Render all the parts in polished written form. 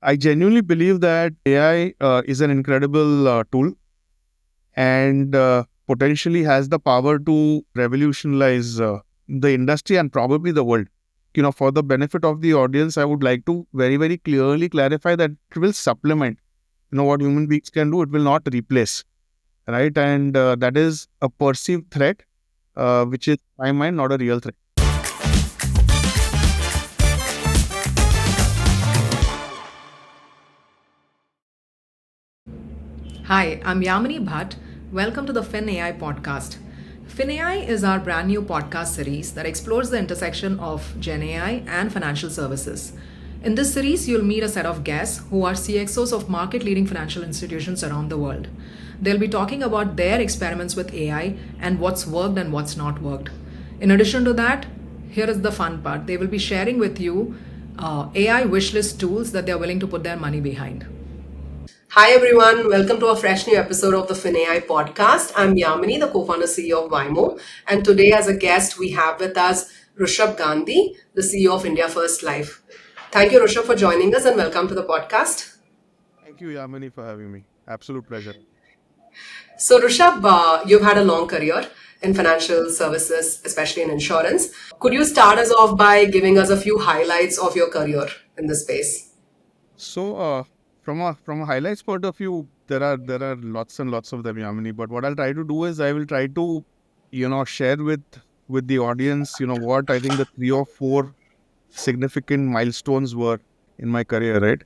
I genuinely believe that AI is an incredible tool and potentially has the power to revolutionize the industry and probably the world. For the benefit of the audience, I would like to very, very clearly clarify that it will supplement, what human beings can do. It will not replace, right? And that is a perceived threat, which is, in my mind, not a real threat. Hi, I'm Yamini Bhatt. Welcome to the FinAI podcast. FinAI is our brand new podcast series that explores the intersection of GenAI and financial services. In this series, you'll meet a set of guests who are CXOs of market leading financial institutions around the world. They'll be talking about their experiments with AI and what's worked and what's not worked. In addition to that, here is the fun part. They will be sharing with you AI wishlist tools that they're willing to put their money behind. Hi, everyone. Welcome to a fresh new episode of the FinAI podcast. I'm Yamini, the co founder CEO of Wimo. And today, as a guest, we have with us Rushabh Gandhi, the CEO of IndiaFirst Life. Thank you, Rushabh, for joining us and welcome to the podcast. Thank you, Yamini, for having me. Absolute pleasure. So, Rushabh, you've had a long career in financial services, especially in insurance. Could you start us off by giving us a few highlights of your career in this space? So, from a highlights point of view, there are lots and lots of them, Yamini. But what I'll try to do is I will try to, share with the audience, what I think the 3 or 4 significant milestones were in my career, right?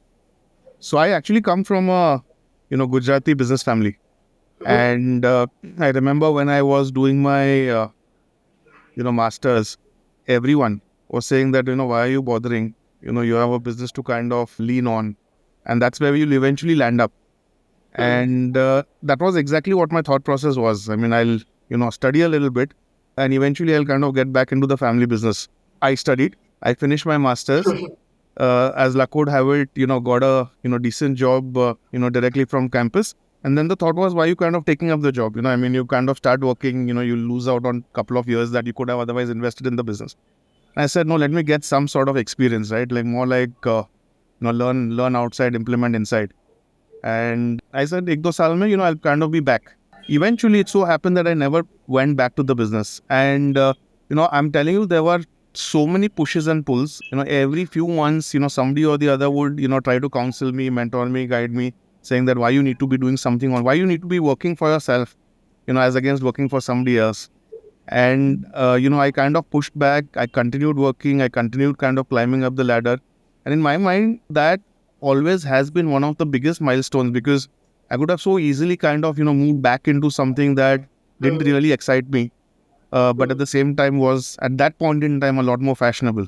So I actually come from a, Gujarati business family, and I remember when I was doing my, masters, everyone was saying that, why are you bothering? You have a business to kind of lean on, and that's where you'll eventually land up. And that was exactly what my thought process was. I mean, I'll, study a little bit and eventually I'll kind of get back into the family business. I studied, I finished my master's. As luck would have it, got a, decent job, directly from campus. And then the thought was, why are you kind of taking up the job? I mean, you kind of start working, you lose out on a couple of years that you could have otherwise invested in the business. I said, no, let me get some sort of experience, right? Like more like, learn outside, implement inside. And I said, ek do saal mein, I'll kind of be back. Eventually, it so happened that I never went back to the business. And, I'm telling you, there were so many pushes and pulls. Every few months, somebody or the other would, try to counsel me, mentor me, guide me, saying that why you need to be doing something or why you need to be working for yourself, as against working for somebody else. And, I kind of pushed back. I continued working. I continued kind of climbing up the ladder. And in my mind, that always has been one of the biggest milestones because I could have so easily kind of, moved back into something that didn't really excite me. But at the same time was at that point in time a lot more fashionable,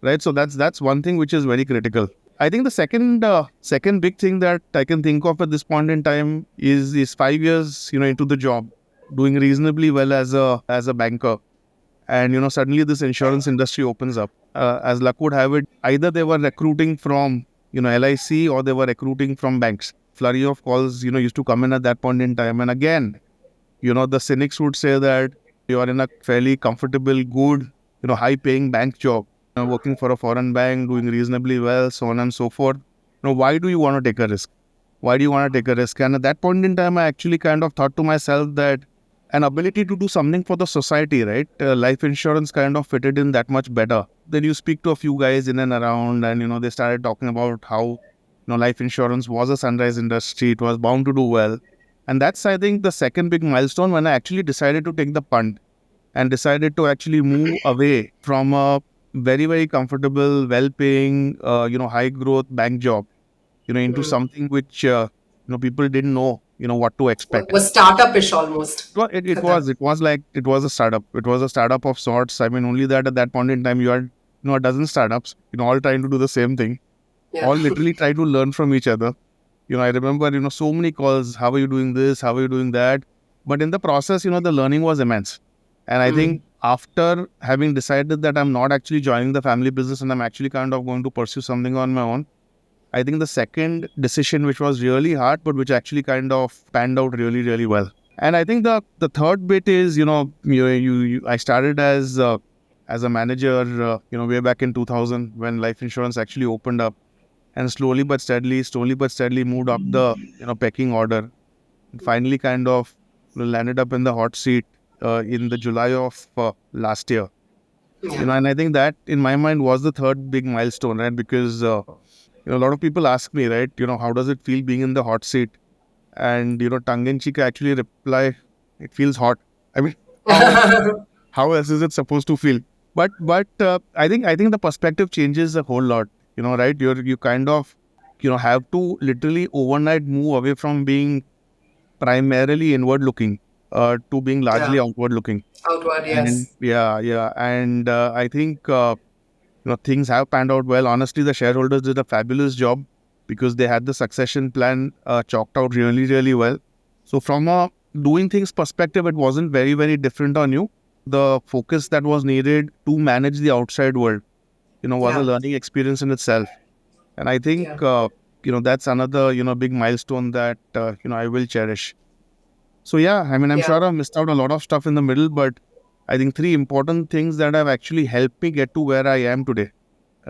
right? So that's one thing which is very critical. I think the second big thing that I can think of at this point in time is 5 years, into the job, doing reasonably well as a banker, and suddenly this insurance industry opens up. As luck would have it, either they were recruiting from LIC or they were recruiting from banks. Flurry of calls used to come in at that point in time, and again, the cynics would say that you are in a fairly comfortable, good, high paying bank job, working for a foreign bank, doing reasonably well, so on and so forth. Why do you want to take a risk? Why do you want to take a risk? And at that point in time, I actually kind of thought to myself that an ability to do something for the society, right? Life insurance kind of fitted in that much better. Then you speak to a few guys in and around, and they started talking about how life insurance was a sunrise industry. It was bound to do well, and that's, I think, the second big milestone when I actually decided to take the punt and decided to actually move away from a very, very comfortable, well-paying, high growth bank job, into something which people didn't know, what to expect. Was startup-ish almost Well, it, it at that. was it was like it was a startup. It was a startup of sorts. I mean, only that at that point in time you had a dozen startups, all trying to do the same thing, Yeah. all literally try to learn from each other. I remember so many calls. How are you doing this? How are you doing that? But in the process, the learning was immense. And I think after having decided that I'm not actually joining the family business and I'm actually kind of going to pursue something on my own, I think the second decision, which was really hard, but which actually kind of panned out really, really well. And I think the third bit is, I started as a manager, way back in 2000 when life insurance actually opened up. and slowly but steadily moved up the pecking order, and finally kind of landed up in the hot seat in the July of last year. Yeah. And I think that in my mind was the third big milestone, right? Because a lot of people ask me, right, how does it feel being in the hot seat? And tongue in cheek, I actually reply, it feels hot. I mean, how how else is it supposed to feel? But I think the perspective changes a whole lot. Right? You kind of have to literally overnight move away from being primarily inward looking to being Yeah. largely outward looking. Outward, And yes. yeah, and I think things have panned out well. Honestly, the shareholders did a fabulous job because they had the succession plan chalked out really, really well. So from a doing things perspective, it wasn't very, very different on you. The focus that was needed to manage the outside world, was a Yeah. learning experience in itself. And I think, Yeah. that's another, big milestone that, I will cherish. So yeah, I mean, I'm Yeah. sure I missed out a lot of stuff in the middle, but I think three important things that have actually helped me get to where I am today,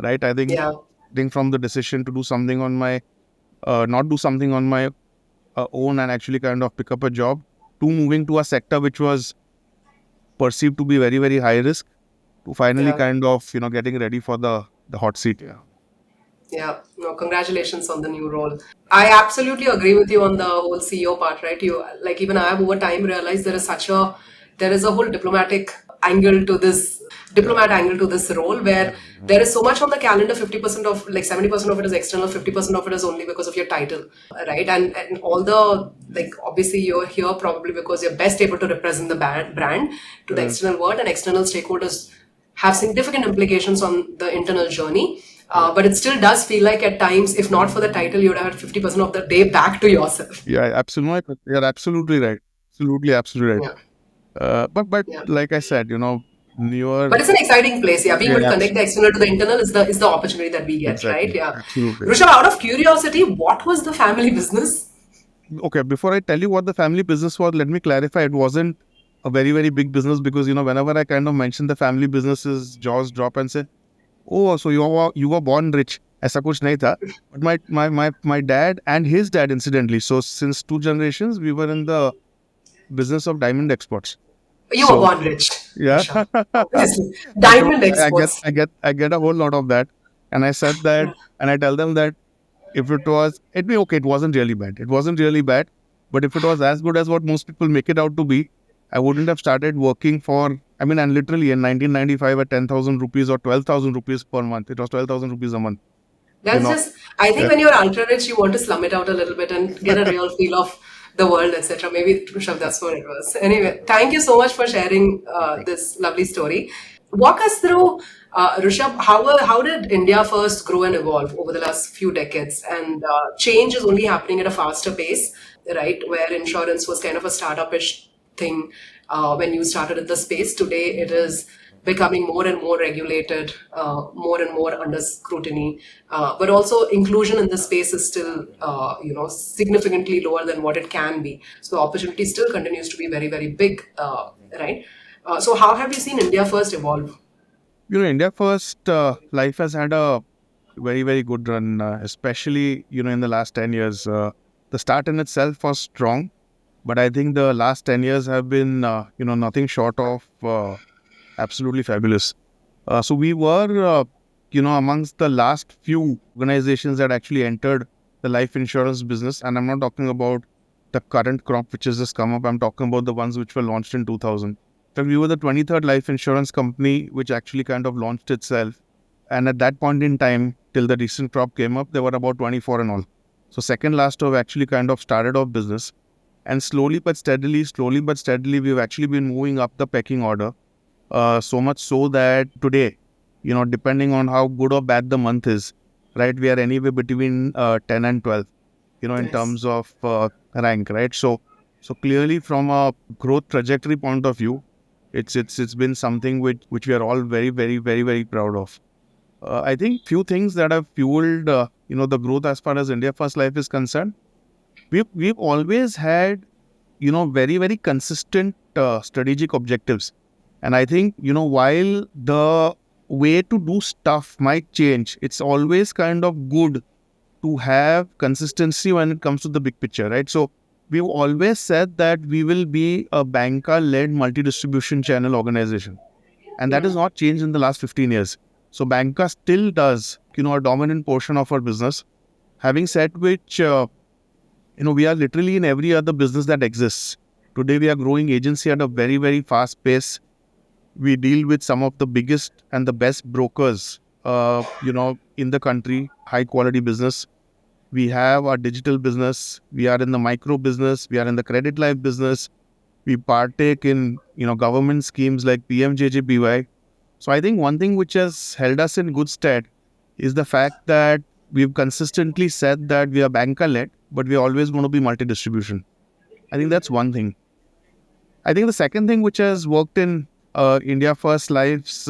right? Yeah. I think from the decision to do something on my, not do something on my own and actually kind of pick up a job, to moving to a sector which was perceived to be very, very high risk, to finally Yeah. kind of, getting ready for the hot seat. Yeah. Yeah, no, congratulations on the new role. I absolutely agree with you on the whole CEO part, right? You like even I have over time realized there is a whole Yeah. diplomat angle to this role where there is so much on the calendar, 50% of like 70% of it is external, 50% of it is only because of your title, right? And all the like obviously you're here probably because you're best able to represent the brand to the Mm. external world, and external stakeholders have significant implications on the internal journey. Yeah. But it still does feel like at times, if not for the title, you would have had 50% of the day back to yourself. Yeah, absolutely. You're absolutely right. Absolutely right. Yeah, But yeah. like I said, newer. But it's an exciting place. Yeah, being Yeah, able to connect the external to the internal is the opportunity that we get, right? exactly. Yeah. Absolutely. Rishabh, out of curiosity, what was the family business? Okay, before I tell you what the family business was, let me clarify. It wasn't a very, very big business because, whenever I kind of mention the family businesses, jaws drop and say, oh, so you were born rich. ऐसा कुछ नहीं था. But my dad and his dad, incidentally. So since two generations, we were in the business of diamond exports. You were So born rich, yeah. Rishabh. Obviously, I told diamond exports. I get a whole lot of that. And I said that, Yeah. and I tell them that if it'd be okay. It wasn't really bad. It wasn't really bad. But if it was as good as what most people make it out to be, I wouldn't have started working for, I mean, and literally in 1995 at 10,000 rupees or 12,000 rupees per month. It was 12,000 rupees a month, you That's know. just, I think Yeah. when you're ultra rich, you want to slum it out a little bit and get a real feel of the world, etc. Maybe, Rishabh, that's what it was. Anyway, thank you so much for sharing this lovely story. Walk us through, Rishabh, how did India first grow and evolve over the last few decades? And change is only happening at a faster pace, right? Where insurance was kind of a startup-ish thing when you started in the space. Today, it is becoming more and more regulated, more and more under scrutiny. But also, inclusion in the space is still, significantly lower than what it can be. So, the opportunity still continues to be very, very big, right? So, how have you seen India first evolve? India First Life has had a very, very good run, especially, in the last 10 years. The start in itself was strong, but I think the last 10 years have been, nothing short of absolutely fabulous. So we were, amongst the last few organizations that actually entered the life insurance business. And I'm not talking about the current crop which has just come up. I'm talking about the ones which were launched in 2000. So we were the 23rd life insurance company which actually kind of launched itself. And at that point in time, till the recent crop came up, there were about 24 and all. So second last to have actually kind of started off business. And slowly but steadily, we've actually been moving up the pecking order. So much so that today, depending on how good or bad the month is, right, we are anywhere between 10 and 12, in Nice. terms of rank, right? So clearly from a growth trajectory point of view, it's been something which we are all very, very, very, very proud of. I think few things that have fueled, the growth as far as India First Life is concerned. We've always had, very, very consistent strategic objectives. And I think, while the way to do stuff might change, it's always kind of good to have consistency when it comes to the big picture, right? So we've always said that we will be a banker-led multi-distribution channel organization. And that has not changed in the last 15 years. So banker still does, a dominant portion of our business. Having said which, we are literally in every other business that exists. Today, we are growing agency at a very, very fast pace. We deal with some of the biggest and the best brokers, in the country, high quality business. We have our digital business. We are in the micro business. We are in the credit life business. We partake in, government schemes like PMJJBY. So I think one thing which has held us in good stead is the fact that we've consistently said that we are banker led, but we are always going to be multi-distribution. I think that's one thing. I think the second thing which has worked in IndiaFirst Life's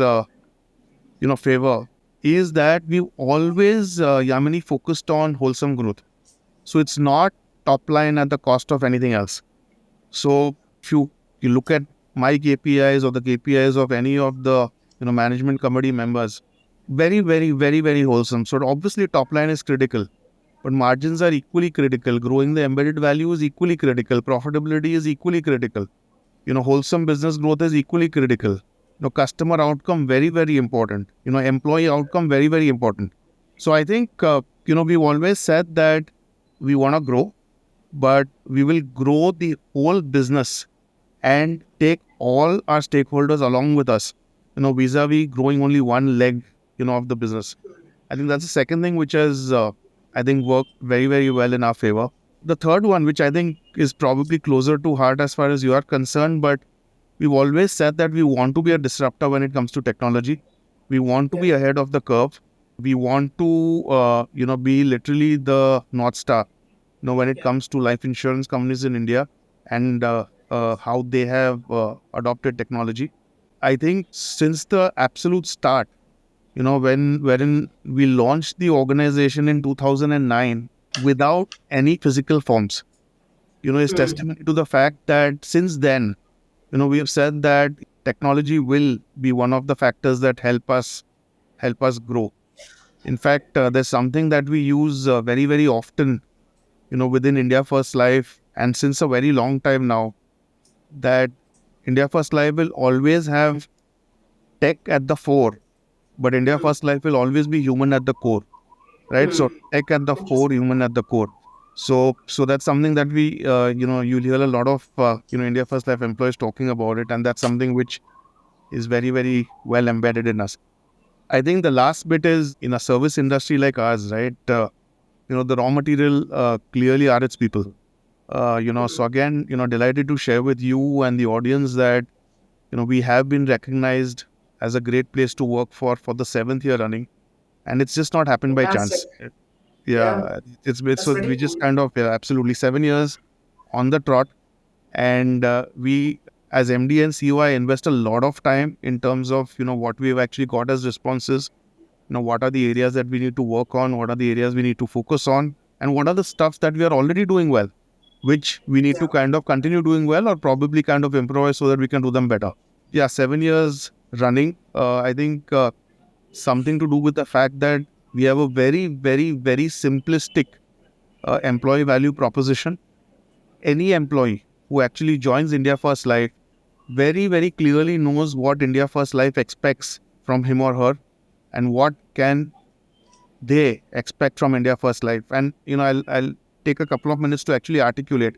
favor is that we've always Yamini focused on wholesome growth. So it's not top line at the cost of anything else. So if you look at my KPIs or the KPIs of any of the management committee members, very, very, very, very wholesome. So obviously top line is critical, but margins are equally critical. Growing the embedded value is equally critical. Profitability is equally critical. Wholesome business growth is equally critical. Customer outcome, very, very important. Employee outcome, very, very important. So I think, we've always said that we want to grow, but we will grow the whole business and take all our stakeholders along with us, vis-a-vis growing only one leg, of the business. I think that's the second thing which has, worked very, very well in our favor. The third one, which I think is probably closer to heart as far as you are concerned, but we've always said that we want to be a disruptor when it comes to technology. We want to be ahead of the curve. We want to, be literally the North Star, when it comes to life insurance companies in India and how they have adopted technology. I think since the absolute start, wherein we launched the organization in 2009 without any physical forms, is testimony to the fact that since then, we have said that technology will be one of the factors that help us grow. In fact, there's something that we use very, very often, within IndiaFirst Life, and since a very long time now, that IndiaFirst Life will always have tech at the fore, but IndiaFirst Life will always be human at the core, right? So tech at the fore, human at the core. So that's something that we, you'll hear a lot of, IndiaFirst Life employees talking about it, and that's something which is very, very well embedded in us. I think the last bit is in a service industry like ours, right? The raw material clearly are its people. So again, delighted to share with you and the audience that, we have been recognized as a great place to work for the 7th year running. And it's just not happened by chance. Yeah, it's so pretty we just cool. kind of, absolutely 7 years on the trot. And we, as MD and CEO, I invest a lot of time in terms of, what we've actually got as responses. What are the areas that we need to work on? What are the areas we need to focus on? And what are the stuffs that we are already doing well, which we need to kind of continue doing well or probably kind of improvise so that we can do them better. Yeah, 7 years running. I think something to do with the fact that we have a very, very, very simplistic employee value proposition. Any employee who actually joins IndiaFirst Life very, very clearly knows what IndiaFirst Life expects from him or her and what can they expect from IndiaFirst Life. And, I'll take a couple of minutes to actually articulate.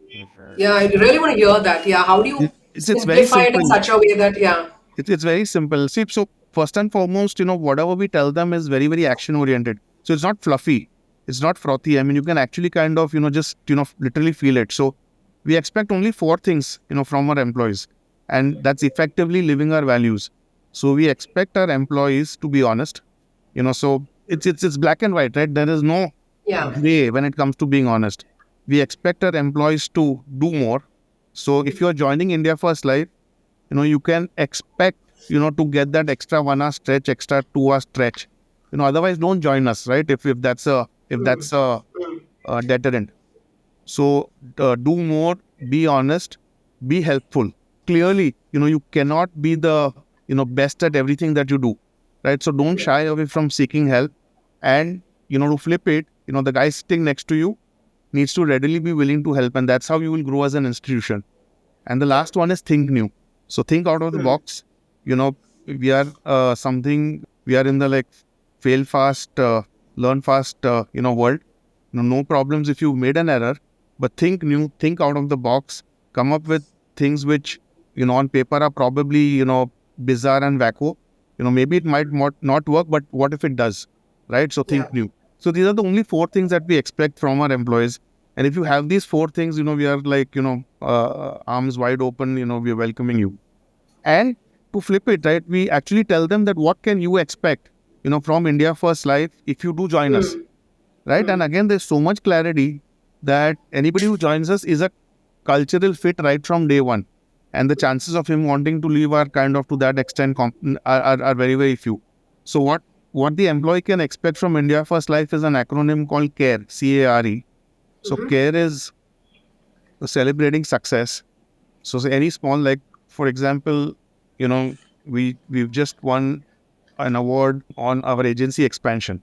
Yeah, I really want to hear that. Yeah, how do you It's very simplify it in simple. such a way that, yeah. It's very simple. See, so first and foremost, whatever we tell them is very, very action oriented. So it's not fluffy. It's not frothy. I mean, you can actually kind of, just, literally feel it. So we expect only 4 things, from our employees. And that's effectively living our values. So we expect our employees to be honest, so it's black and white, right? There is no Yeah. gray when it comes to being honest. We expect our employees to do more. So if you're joining IndiaFirst Life, you can expect, to get that extra 1 hour stretch, extra 2 hour stretch. Otherwise don't join us, right? If that's a deterrent. So do more, be honest, be helpful. Clearly, you cannot be the, best at everything that you do, right? So don't shy away from seeking help. And, to flip it, the guy sitting next to you needs to readily be willing to help, and that's how you will grow as an institution. And the last one is think new. So think out of the box. You know, we are we are in the like fail fast, learn fast, world. No problems if you made an error, but think new, think out of the box, come up with things which, on paper are probably, bizarre and wacko. Maybe it might not work, but what if it does, right? So Yeah. think new. So these are the only four things that we expect from our employees. And if you have these four things, we are like, arms wide open, we're welcoming you. And to flip it, right, we actually tell them that what can you expect, from India First Life if you do join us, right? And again, there's so much clarity that anybody who joins us is a cultural fit right from day one. And the chances of him wanting to leave are kind of to that extent are very, very few. So what the employee can expect from India First Life is an acronym called CARE, CARE. So CARE is celebrating success. So say any small, like for example, we've just won an award on our agency expansion.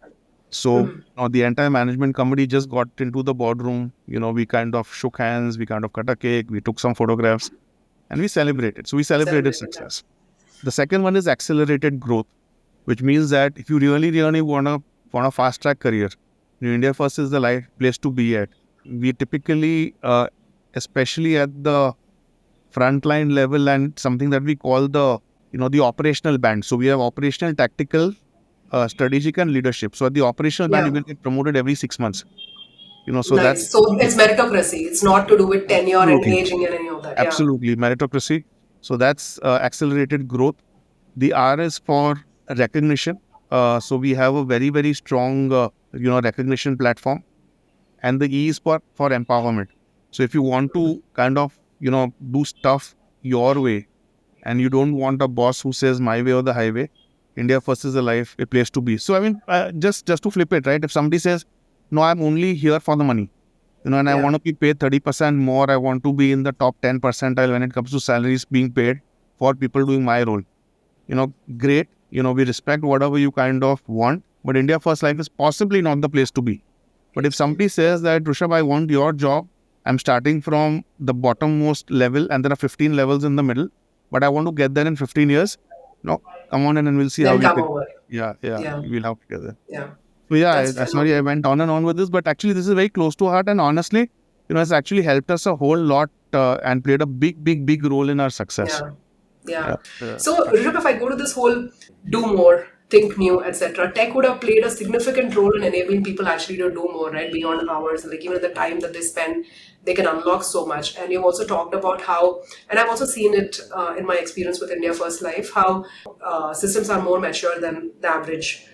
So the entire management committee just got into the boardroom. We kind of shook hands, we kind of cut a cake, we took some photographs, and we celebrated. So we celebrated Celebrating that. success. The second one is accelerated growth, which means that if you really, really want a fast track career, India First is the place to be at. We typically, especially at the frontline level, and something that we call the operational band. So we have operational, tactical, strategic, and leadership. So at the operational band, you Yeah. will get promoted every 6 months. So Nice. that's So it's meritocracy. It's not to do with tenure and absolutely, aging and any of that. Yeah. absolutely meritocracy. So that's accelerated growth. The R is for recognition. So we have a very, very strong, recognition platform. And the E is for empowerment. So if you want to kind of, do stuff your way, and you don't want a boss who says my way or the highway, India First is a place to be. So I mean, just to flip it, right? If somebody says, no, I'm only here for the money, and I Yeah. want to be paid 30% more, I want to be in the top 10 percentile when it comes to salaries being paid for people doing my role. Great. We respect whatever you kind of want, but India First Life is possibly not the place to be. But if Place to be. somebody says that, Rushabh, I want your job, I'm starting from the bottommost level and there are 15 levels in the middle, but I want to get there in 15 years, come on in and we'll see how Then we come pick. over. Yeah, Yeah. we'll help together. Yeah. So yeah, That's sorry, I phenomenal. went on and on with this, but actually this is very close to heart, and honestly, it's actually helped us a whole lot and played a big, big, big role in our success. Yeah. Yeah. Yeah. So, Rishabh, if I go to this whole do more, think new, etc., tech would have played a significant role in enabling people actually to do more, right? Beyond hours, like even at the time that they spend, they can unlock so much. And you've also talked about how, and I've also seen it in my experience with India First Life, how systems are more mature than the average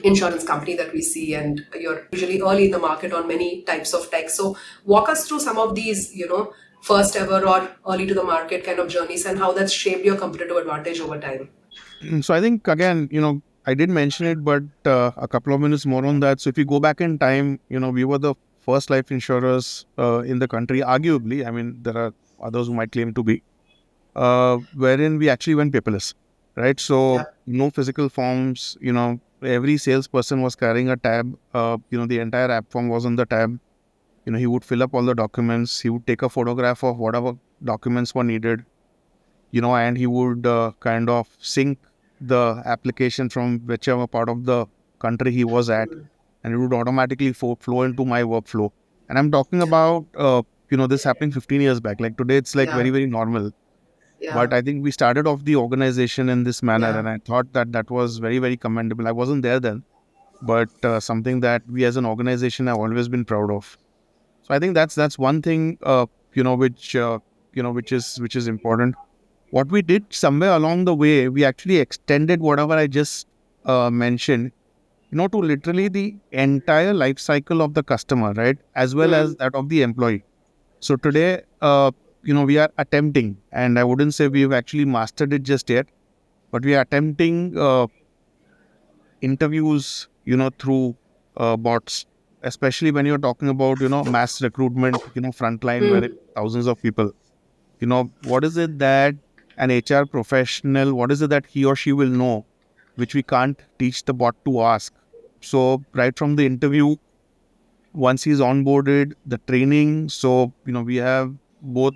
insurance company that we see, and you're usually early in the market on many types of tech. So walk us through some of these, first ever or early to the market kind of journeys and how that's shaped your competitive advantage over time. So I think again, I did mention it, but a couple of minutes more on that. So if you go back in time, we were the first life insurers in the country, arguably. I mean, there are others who might claim to be, wherein we actually went paperless, right? Yeah. So no physical forms. Every salesperson was carrying a tab. The entire app form was on the tab. He would fill up all the documents. He would take a photograph of whatever documents were needed, and he would kind of sync the application from whichever part of the country he was at, and it would automatically flow into my workflow. And I'm talking Yeah. about, this happening 15 years back. Like today, it's like Yeah. very, very normal. But Yeah. I think we started off the organization in this manner, Yeah. and I thought that that was very, very commendable. I wasn't there then, but something that we as an organization have always been proud of. So I think that's one thing, which is important. What we did somewhere along the way, we actually extended whatever I just mentioned, to literally the entire life cycle of the customer, right? As well as that of the employee. So today, we are attempting, and I wouldn't say we've actually mastered it just yet, but we are attempting interviews, through bots, especially when you're talking about, mass recruitment, frontline, where it's thousands of people. What is it that an HR professional, what is it that he or she will know, which we can't teach the bot to ask? So right from the interview, once he's onboarded, the training. So, we have both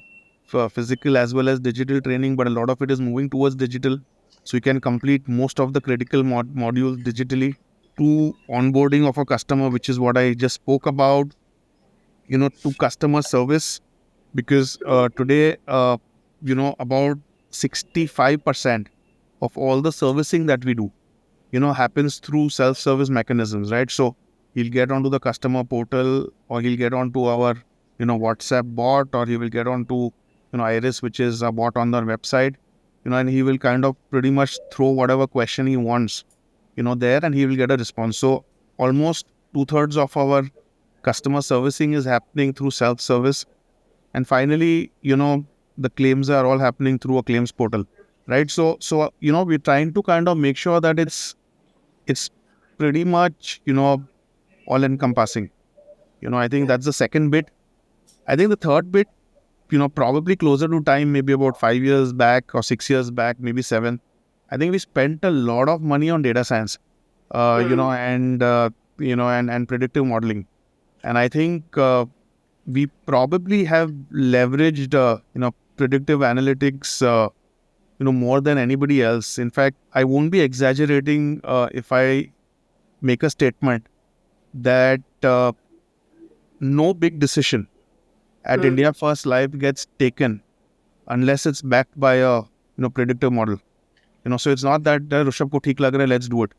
physical as well as digital training, but a lot of it is moving towards digital. So you can complete most of the critical modules digitally. To onboarding of a customer, which is what I just spoke about, to customer service, because today, about 65% of all the servicing that we do, happens through self-service mechanisms, right? So he'll get onto the customer portal, or he'll get onto our, WhatsApp bot, or he will get onto, Iris, which is a bot on their website, and he will kind of pretty much throw whatever question he wants, there, and he will get a response. So almost two-thirds of our customer servicing is happening through self-service. And finally, the claims are all happening through a claims portal, right? So we're trying to kind of make sure that it's pretty much, all encompassing. I think that's the second bit. I think the third bit, probably closer to time, maybe about 5 years back or 6 years back, maybe seven. I think we spent a lot of money on data science, and predictive modeling. And I think we probably have leveraged, predictive analytics, more than anybody else. In fact, I won't be exaggerating if I make a statement that no big decision at IndiaFirst Life gets taken unless it's backed by a predictive model. So it's not that Rushabh ko theek lag raha hai, let's do it.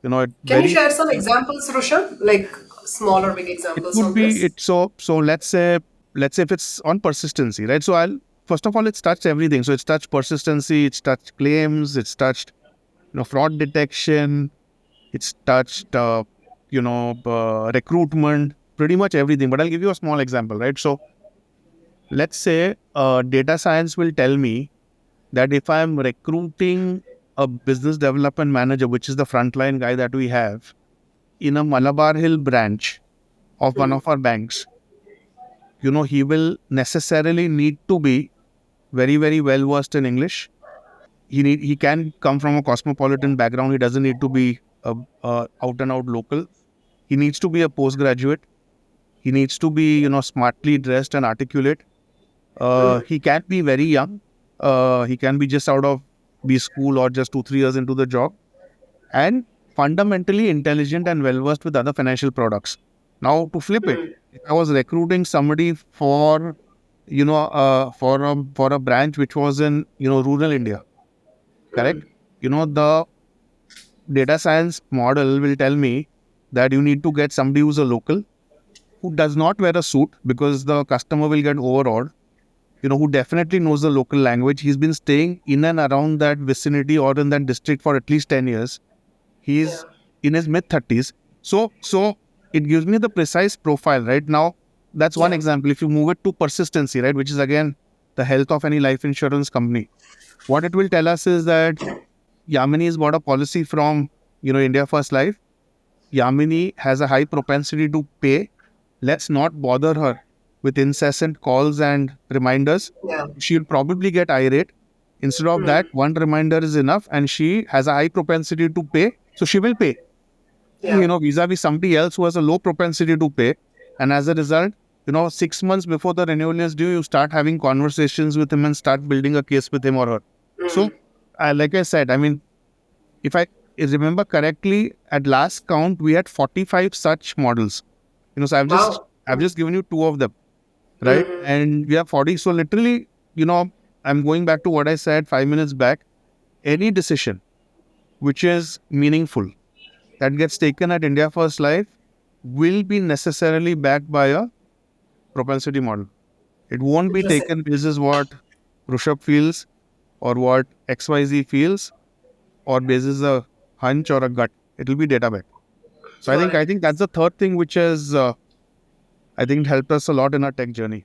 It Can you very share some examples, Rushabh? Like small or big it examples would on be this? it. So let's say if it's on persistency, right? So I'll first of all, it's touched everything. So it's touched persistency, it's touched claims, it's touched fraud detection, it's touched recruitment, pretty much everything. But I'll give you a small example, right? So let's say data science will tell me that if I'm recruiting a business development manager, which is the frontline guy that we have in a Malabar Hill branch of one of our banks, he will necessarily need to be very, very well versed in English. He can come from a cosmopolitan background. He doesn't need to be a out and out local. He needs to be a postgraduate. He needs to be, smartly dressed and articulate. He can't be very young. He can be just out of B school or just 2-3 years into the job, and fundamentally intelligent and well versed with other financial products. Now, to flip it, if I was recruiting somebody for for a branch which was in rural India, correct? The data science model will tell me that you need to get somebody who's a local, who does not wear a suit because the customer will get overawed, who definitely knows the local language. He's been staying in and around that vicinity or in that district for at least 10 years. Yeah. He's in his mid 30s. So it gives me the precise profile, right? Now, that's one Yeah. example. If you move it to persistency, right, which is again the health of any life insurance company, what it will tell us is that Yamini has bought a policy from, IndiaFirst Life. Yamini has a high propensity to pay. Let's not bother her with incessant calls and reminders. Yeah. She'll probably get irate. Instead of that, one reminder is enough, and she has a high propensity to pay, so she will pay. Yeah. Vis-a-vis somebody else who has a low propensity to pay. And as a result, 6 months before the renewal is due, you start having conversations with him and start building a case with him or her. So, like I said, I mean, if I remember correctly, at last count, we had 45 such models. So Wow. I've just given you two of them, right? And we have 40. So literally, I'm going back to what I said 5 minutes back. Any decision which is meaningful that gets taken at IndiaFirst Life will be necessarily backed by a propensity model. It won't be Interesting. taken basis what Rushabh feels or what XYZ feels or basis a hunch or a gut. It will be data backed. So Got I it. think that's the third thing which has I think helped us a lot in our tech journey.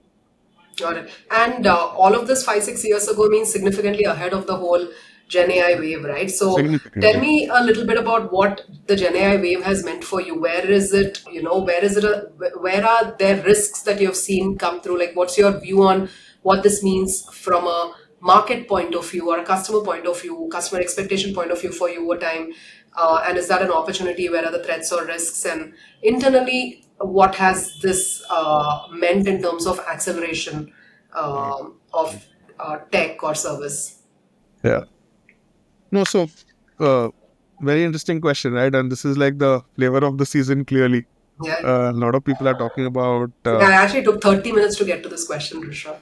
Got it. And all of this 5, 6 years ago means significantly ahead of the whole Gen AI wave, right? So tell Significantly. me a little bit about what the Gen AI wave has meant for you. Where is it? Where is it? Where are there risks that you've seen come through? Like, what's your view on what this means from a market point of view or a customer point of view, customer expectation point of view for you over time? And is that an opportunity? Where are the threats or risks? And internally, what has this meant in terms of acceleration Mm. of tech or service? Yeah. No, so uh, very interesting question, right? And this is like the flavor of the season, clearly. Yeah. A lot of people are talking about. Yeah, I actually took 30 minutes to get to this question, Rishabh.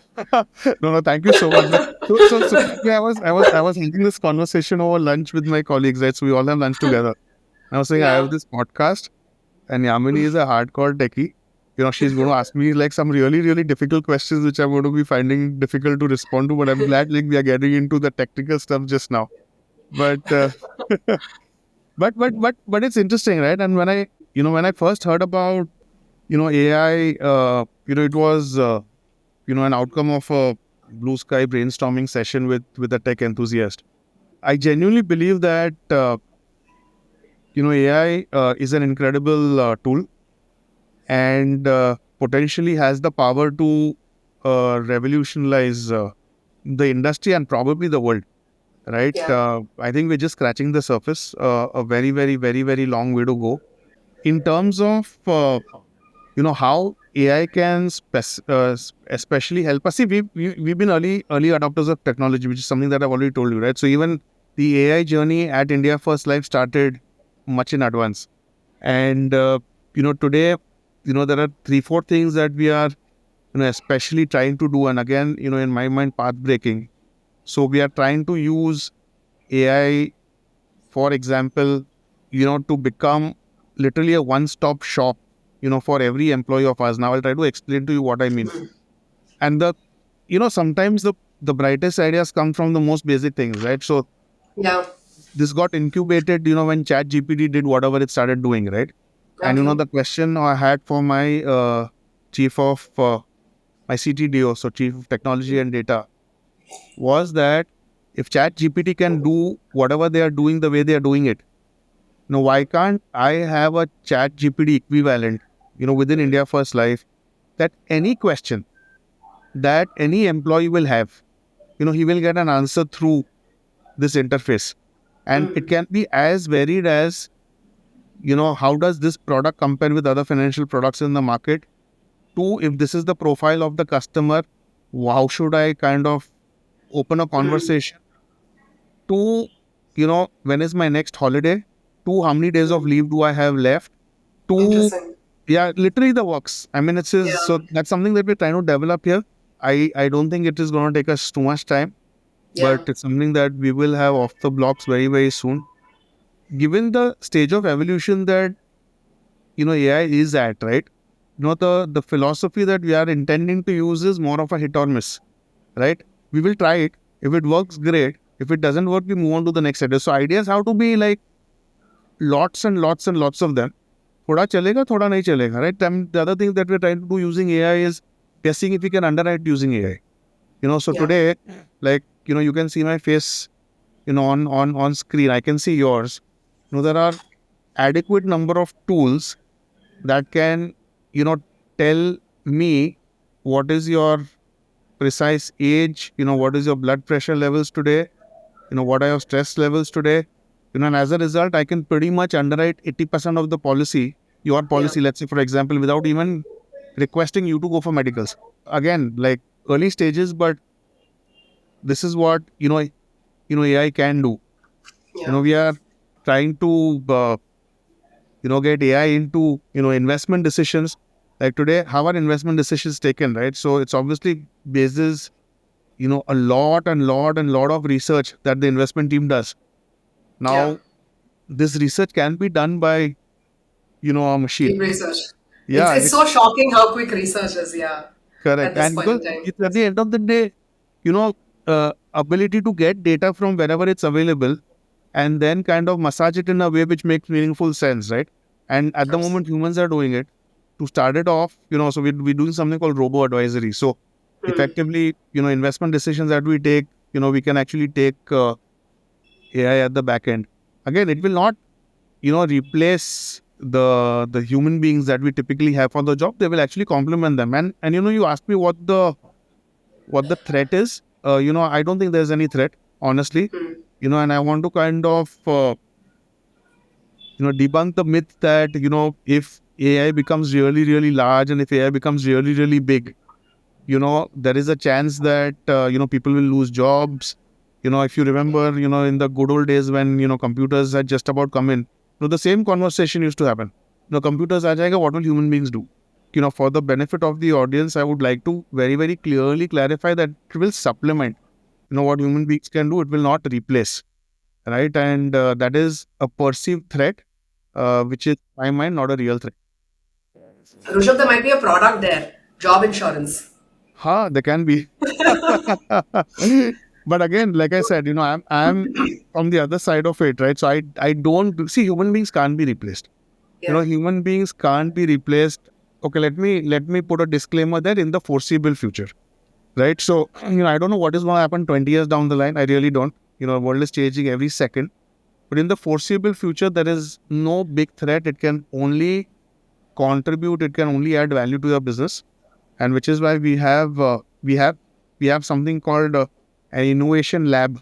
No, no, thank you so much. But so quickly, I was having this conversation over lunch with my colleagues, right? So we all have lunch together. And I was saying I have Yeah. this podcast, and Yamini is a hardcore techie. She's going to ask me like some really, really difficult questions, which I'm going to be finding difficult to respond to. But I'm glad like we are getting into the technical stuff just now. But but it's interesting, right? And when I first heard about AI, it was an outcome of a blue sky brainstorming session with a tech enthusiast. I genuinely believe that AI is an incredible tool, and potentially has the power to revolutionize the industry and probably the world. Right? Yeah. I think we're just scratching the surface. A very, very, very, very long way to go in terms of how AI can especially help us. See, we've been early adopters of technology, which is something that I've already told you, right? So even the AI journey at India First Life started much in advance, and today, there are 3-4 things that we are especially trying to do, and again, in my mind, path breaking. So we are trying to use AI, for example, to become literally a one-stop shop, for every employee of us. Now I'll try to explain to you what I mean. And sometimes the brightest ideas come from the most basic things, right? So Yeah. this got incubated, when ChatGPT did whatever it started doing, right? And Okay. the question I had for my chief of my CTDO, so Chief of Technology and Data, was that if ChatGPT can do whatever they are doing the way they are doing it, now, why can't I have a chat GPT equivalent, within India First Life, that any question that any employee will have, he will get an answer through this interface. And it can be as varied as, how does this product compare with other financial products in the market? To, if this is the profile of the customer, how should I kind of open a conversation? To, when is my next holiday? To, how many days of leave do I have left? To, Interesting. yeah, literally the works. I mean, so Yeah. that's something that we're trying to develop here. I don't think it is going to take us too much time, but Yeah. it's something that we will have off the blocks very, very soon. Given the stage of evolution that AI is at, right? The philosophy that we are intending to use is more of a hit or miss, right? We will try it. If it works, great. If it doesn't work, we move on to the next idea. So ideas have to be like lots and lots and lots of them. थोड़ा चलेगा, थोड़ा नहीं चलेगा, right? And the other thing that we're trying to do using AI is guessing if we can underwrite using AI. So Yeah. today, like, you can see my face, on screen. I can see yours. There are adequate number of tools that can, tell me what is your precise age, what is your blood pressure levels today, what are your stress levels today, and as a result, I can pretty much underwrite 80% of the policy, your Yeah. policy, let's say, for example, without even requesting you to go for medicals. Again, like early stages, but this is what, AI can do. Yeah. We are trying to, get AI into, investment decisions. Like today, how are investment decisions taken, right? So it's obviously bases, a lot and lot and lot of research that the investment team does. Yeah. Now, this research can be done by, a machine. Deep research. It's Yeah, it's so shocking how quick research is. Yeah. At correct. this And point because in time. it's at the end of the day, ability to get data from wherever it's available and then kind of massage it in a way which makes meaningful sense, right? And at the moment, Absolutely. humans are doing it. To start it off, so we're doing something called robo advisory. So effectively, investment decisions that we take, we can actually take AI at the back end. Again, it will not, replace the human beings that we typically have for the job. They will actually complement them. And you asked me what the threat is. I don't think there's any threat, honestly. And I want to kind of debunk the myth that, if AI becomes really, really large and if AI becomes really, really big, there is a chance that, people will lose jobs. If you remember, in the good old days when, computers had just about come in, the same conversation used to happen. Computers aa jayega, what will human beings do? For the benefit of the audience, I would like to very, very clearly clarify that it will supplement, what human beings can do. It will not replace, right? And that is a perceived threat, which is, in my mind, not a real threat. Rushabh, there might be a product there, job insurance. There can be. But again, like I said, I'm on the other side of it, right? So I don't see, human beings can't be replaced. Yeah. Human beings can't be replaced. Okay, let me put a disclaimer there, in the foreseeable future, right? So, I don't know what is going to happen 20 years down the line. I really don't. The world is changing every second. But in the foreseeable future, there is no big threat. It can only contribute. It can only add value to your business, and which is why we have something called an innovation lab,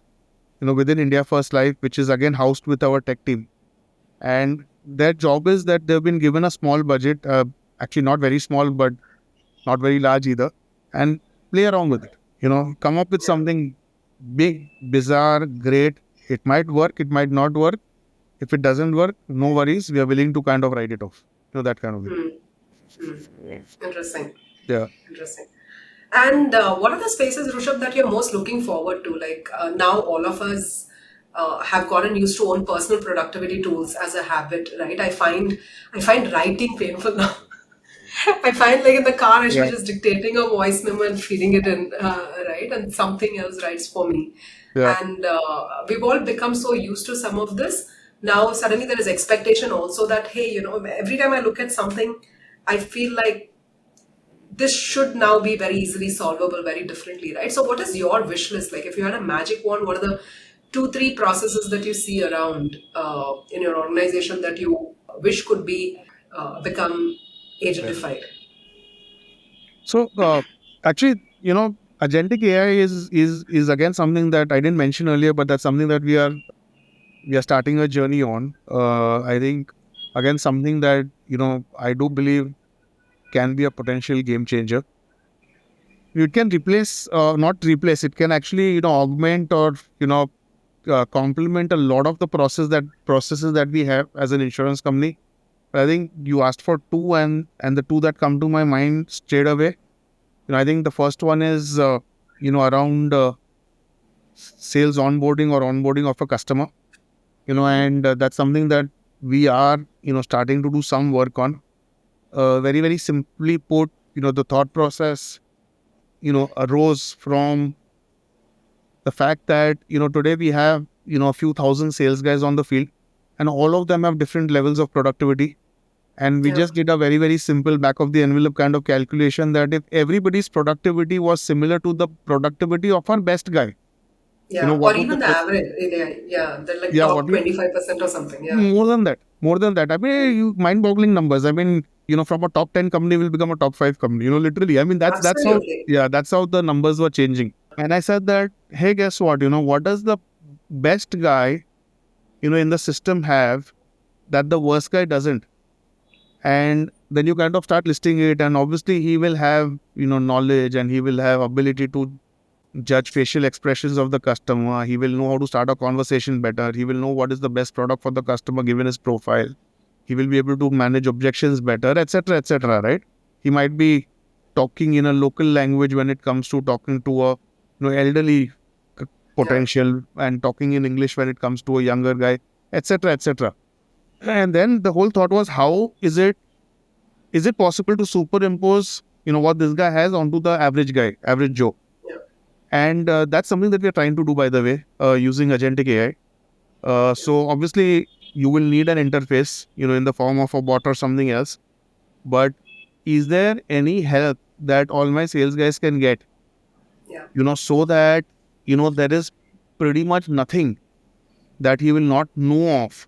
within IndiaFirst Life, which is again housed with our tech team. And their job is that they've been given a small budget, actually not very small, but not very large either, and play around with it. Come up with something big, bizarre, great. It might work, it might not work. If it doesn't work, no worries. We are willing to kind of write it off. That kind of thing. Interesting. Yeah. Interesting. And what are the spaces, Rushabh, that you're most looking forward to? Like now, all of us have gotten used to own personal productivity tools as a habit, right? I find writing painful now. I find like in the car, I should be Yeah. just dictating a voice memo and feeding it in, right? And something else writes for me. Yeah. And we've all become so used to some of this. Now, suddenly there is expectation also that, hey, every time I look at something, I feel like this should now be very easily solvable very differently, right? So, what is your wish list? Like, if you had a magic wand, what are the two, three processes that you see around in your organization that you wish could be become Yeah. agentified? So, actually, agentic AI is again something that I didn't mention earlier, but that's something that we are starting a journey on. I think, again, something that I do believe can be a potential game changer. It can replace, not replace. It can actually augment or complement a lot of the processes that we have as an insurance company. I think you asked for two, and the two that come to my mind straight away. I think the first one is around sales onboarding or onboarding of a customer. And that's something that we are starting to do some work on. Very, very simply put, the thought process arose from the fact that today we have a few thousand sales guys on the field, and all of them have different levels of productivity. And we Yeah. just did a very, very simple back of the envelope kind of calculation that if everybody's productivity was similar to the productivity of our best guy, Yeah. Or what would even the the average. Yeah. They're like yeah, top 25% or something. Yeah. more than that, more than that. I mean, mind-boggling numbers. I mean, from a top 10 company will become a top 5 company. Literally. I mean, that's how, Absolutely. yeah, that's how the numbers were changing. And I said that, hey, guess what? What does the best guy, in the system have that the worst guy doesn't? And then you kind of start listing it, and obviously he will have knowledge, and he will have ability to judge facial expressions of the customer. He will know how to start a conversation better. He will know what is the best product for the customer given his profile. He will be able to manage objections better, etc., right? He might be talking in a local language when it comes to talking to a elderly Yeah. potential, and talking in English when it comes to a younger guy, etc. And then the whole thought was, how is it possible to superimpose what this guy has onto the average guy, average Joe? Yeah. And that's something that we're trying to do, by the way, using agentic AI. So obviously you will need an interface, in the form of a bot or something else. But is there any help that all my sales guys can get, Yeah. so that, there is pretty much nothing that he will not know of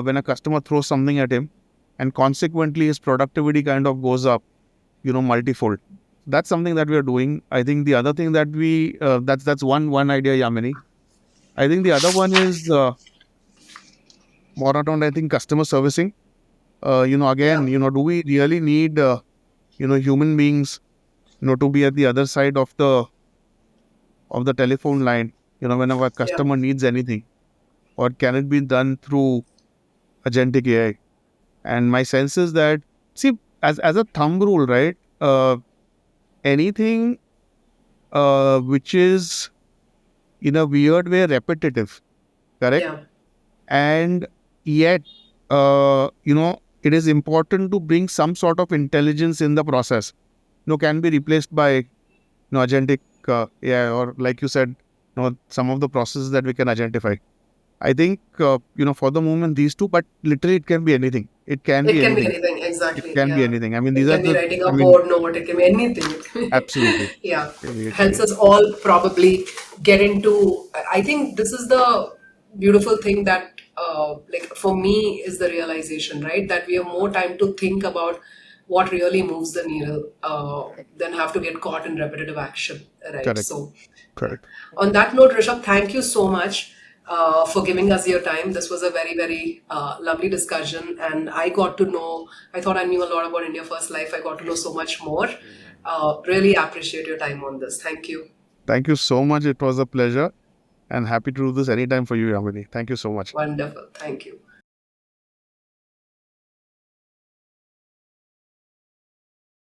when a customer throws something at him, and consequently his productivity kind of goes up, multifold. That's something that we are doing. I think the other thing that that's one idea, Yamini. I think the other one is more around, I think, customer servicing. Again, Yeah. do we really need, human beings, to be at the other side of the telephone line, whenever a Yeah. customer needs anything, or can it be done through agentic AI? And my sense is that, see, as a thumb rule, right? Anything which is in a weird way repetitive, correct? Yeah. And yet, it is important to bring some sort of intelligence in the process. Can be replaced by agentic AI, or like you said, some of the processes that we can identify. I think for the moment these two, but literally it can be anything. It can It be can be anything. anything, It exactly. can be Yeah. anything. I mean, It these are can be the. writing I a mean, board note, it can be anything. absolutely. Yeah. Helps It us all probably get into. I think this is the beautiful thing that, like, for me, is the realization, right? That we have more time to think about what really moves the needle than have to get caught in repetitive action, right? correct. So, yeah. Correct. On that note, Rishabh, thank you so much for giving us your time. This was a very, very lovely discussion, and I got to know. I thought I knew a lot about India First Life. I got to know so much more. Really appreciate your time on this. Thank you. Thank you so much. It was a pleasure, and happy to do this anytime for you, Yamini. Thank you so much. Wonderful. Thank you.